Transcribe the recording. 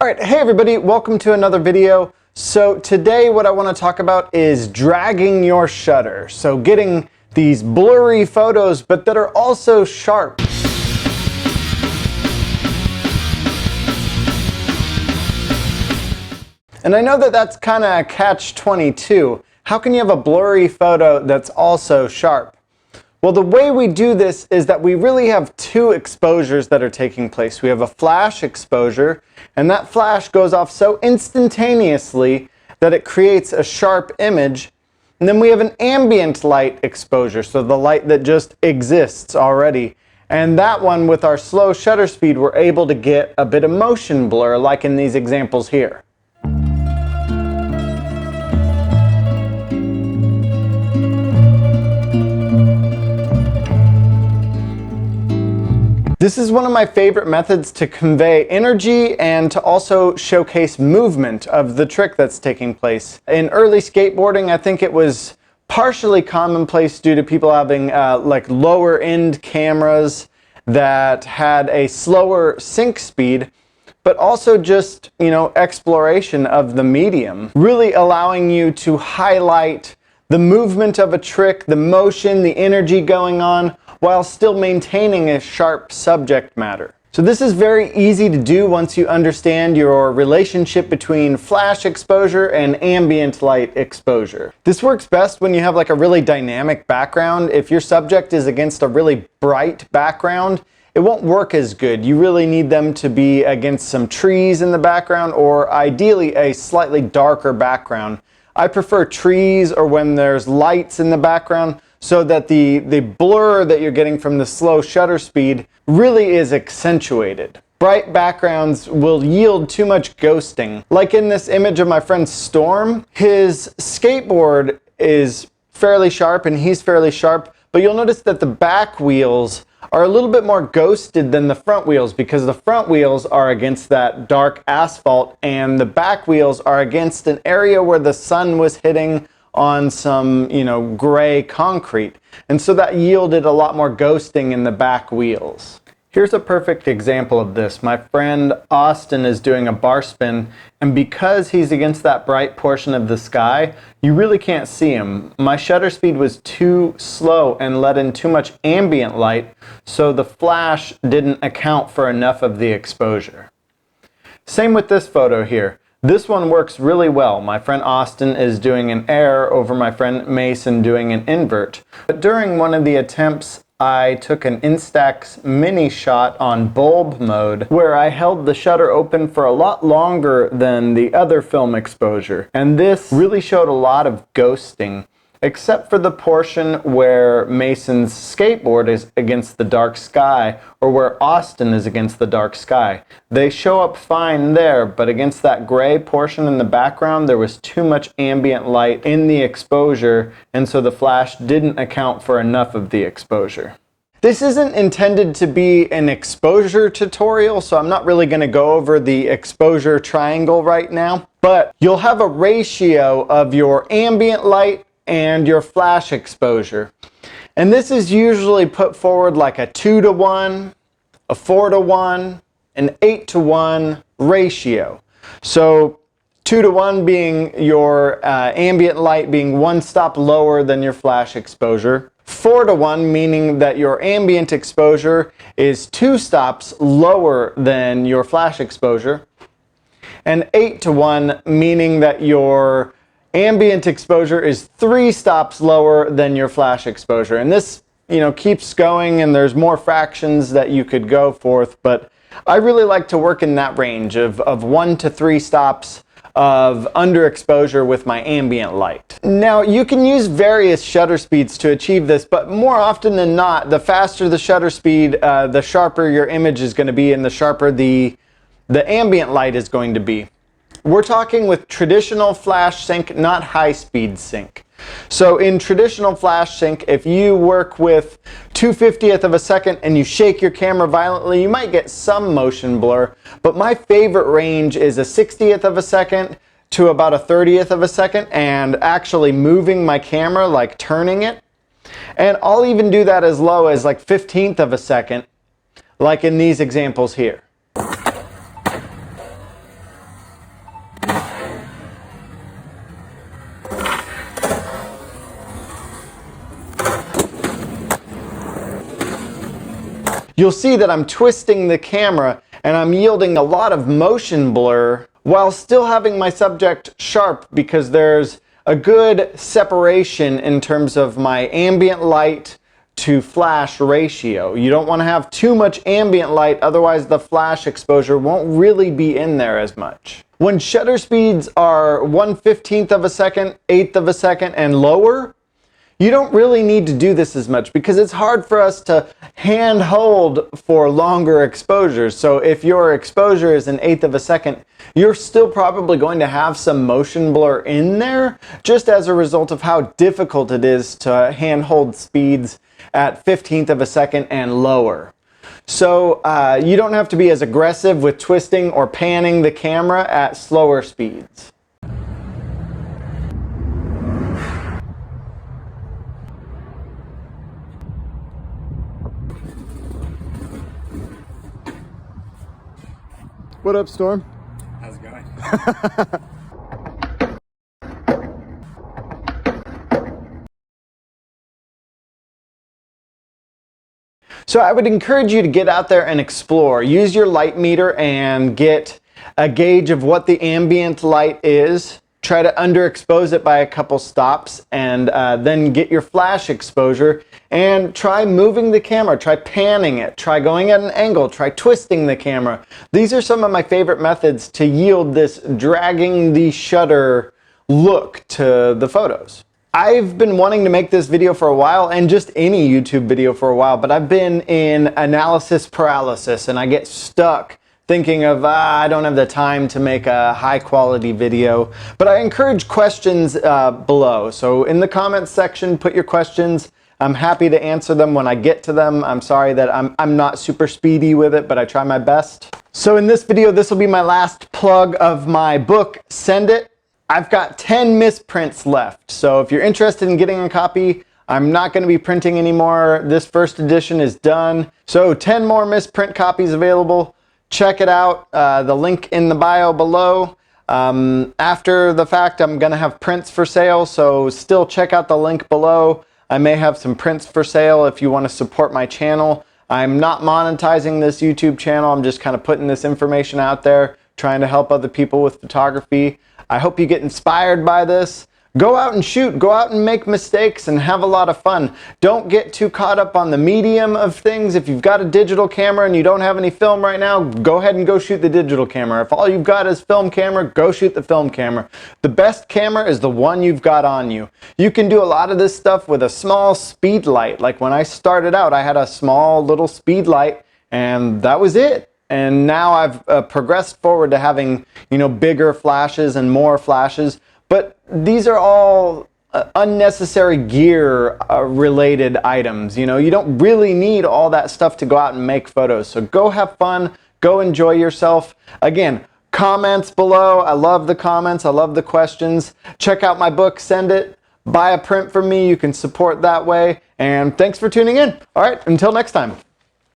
Alright, hey everybody, welcome to another video. So today what I want to talk about is dragging your shutter. So getting these blurry photos but that are also sharp. And I know that that's kind of a catch-22. How can you have a blurry photo that's also sharp? Well, the way we do this is that we really have two exposures that are taking place. We have a flash exposure, and that flash goes off so instantaneously that it creates a sharp image. And then we have an ambient light exposure, so the light that just exists already. And that one, with our slow shutter speed, we're able to get a bit of motion blur, like in these examples here. This is one of my favorite methods to convey energy and to also showcase movement of the trick that's taking place. In early skateboarding, I think it was partially commonplace due to people having like lower end cameras that had a slower sync speed, but also just, exploration of the medium, really allowing you to highlight the movement of a trick, the motion, the energy going on, while still maintaining a sharp subject matter. So this is very easy to do once you understand your relationship between flash exposure and ambient light exposure. This works best when you have like a really dynamic background. If your subject is against a really bright background, it won't work as good. You really need them to be against some trees in the background, or ideally a slightly darker background. I prefer trees or when there's lights in the background, so that the blur that you're getting from the slow shutter speed really is accentuated. Bright backgrounds will yield too much ghosting. Like in this image of my friend Storm, his skateboard is fairly sharp and he's fairly sharp, but you'll notice that the back wheels are a little bit more ghosted than the front wheels, because the front wheels are against that dark asphalt and the back wheels are against an area where the sun was hitting on some, gray concrete. And so that yielded a lot more ghosting in the back wheels. Here's a perfect example of this. My friend Austin is doing a bar spin, and because he's against that bright portion of the sky, you really can't see him. My shutter speed was too slow and let in too much ambient light, so the flash didn't account for enough of the exposure. Same with this photo here. This one works really well. My friend Austin is doing an air over my friend Mason doing an invert. But during one of the attempts, I took an Instax mini shot on bulb mode where I held the shutter open for a lot longer than the other film exposure. And this really showed a lot of ghosting, except for the portion where Mason's skateboard is against the dark sky, or where Austin is against the dark sky. They show up fine there, but against that gray portion in the background, there was too much ambient light in the exposure, and so the flash didn't account for enough of the exposure. This isn't intended to be an exposure tutorial, so I'm not really going to go over the exposure triangle right now, but you'll have a ratio of your ambient light and your flash exposure. And this is usually put forward like a 2-to-1, a 4-to-1, an 8-to-1 ratio. So 2-to-1 being your ambient light being one stop lower than your flash exposure. 4-to-1 meaning that your ambient exposure is 2 stops lower than your flash exposure. And 8-to-1 meaning that your ambient exposure is 3 stops lower than your flash exposure. And this, keeps going, and there's more fractions that you could go forth, but I really like to work in that range of 1 to 3 stops of underexposure with my ambient light. Now, you can use various shutter speeds to achieve this, but more often than not, the faster the shutter speed, the sharper your image is going to be, and the sharper the ambient light is going to be. We're talking with traditional flash sync, not high-speed sync. So in traditional flash sync, if you work with 2/50th of a second and you shake your camera violently, you might get some motion blur, but my favorite range is a 60th of a second to about a 30th of a second, and actually moving my camera, like turning it. And I'll even do that as low as like 15th of a second, like in these examples here. you'll see that I'm twisting the camera and I'm yielding a lot of motion blur while still having my subject sharp, because there's a good separation in terms of my ambient light to flash ratio. You don't want to have too much ambient light, otherwise the flash exposure won't really be in there as much. When shutter speeds are 1/15 of a second, 1/8 of a second, and lower, you don't really need to do this as much because it's hard for us to hand hold for longer exposures. So if your exposure is 1/8 of a second, you're still probably going to have some motion blur in there, just as a result of how difficult it is to hand hold speeds at 1/15 of a second and lower. So you don't have to be as aggressive with twisting or panning the camera at slower speeds. What up, Storm? How's it going? So I would encourage you to get out there and explore. Use your light meter and get a gauge of what the ambient light is. Try to underexpose it by a couple stops, and then get your flash exposure and try moving the camera, try panning it, try going at an angle, try twisting the camera. These are some of my favorite methods to yield this dragging the shutter look to the photos. I've been wanting to make this video for a while, and just any YouTube video for a while, but I've been in analysis paralysis and I get stuck thinking of, I don't have the time to make a high quality video. But I encourage questions below. So in the comments section, put your questions. I'm happy to answer them when I get to them. I'm sorry that I'm not super speedy with it, but I try my best. So in this video, this will be my last plug of my book, Send It. I've got 10 misprints left. So if you're interested in getting a copy, I'm not going to be printing anymore. This first edition is done. So 10 more misprint copies available. Check it out. The link in the bio below. After the fact, I'm going to have prints for sale, so still check out the link below. I may have some prints for sale if you want to support my channel. I'm not monetizing this YouTube channel. I'm just kind of putting this information out there, trying to help other people with photography. I hope you get inspired by this. Go out and shoot, go out and make mistakes and have a lot of fun. Don't get too caught up on the medium of things. If you've got a digital camera and you don't have any film right now, go ahead and go shoot the digital camera. If all you've got is film camera, go shoot the film camera. The best camera is the one you've got on you. You can do a lot of this stuff with a small speed light. Like when I started out, I had a small little speed light and that was it. And now I've progressed forward to having, bigger flashes and more flashes. But these are all unnecessary gear related items. You don't really need all that stuff to go out and make photos. So go have fun, go enjoy yourself. Again, comments below. I love the comments. I love the questions. Check out my book, Send It. Buy a print from me. You can support that way. And thanks for tuning in. All right, until next time.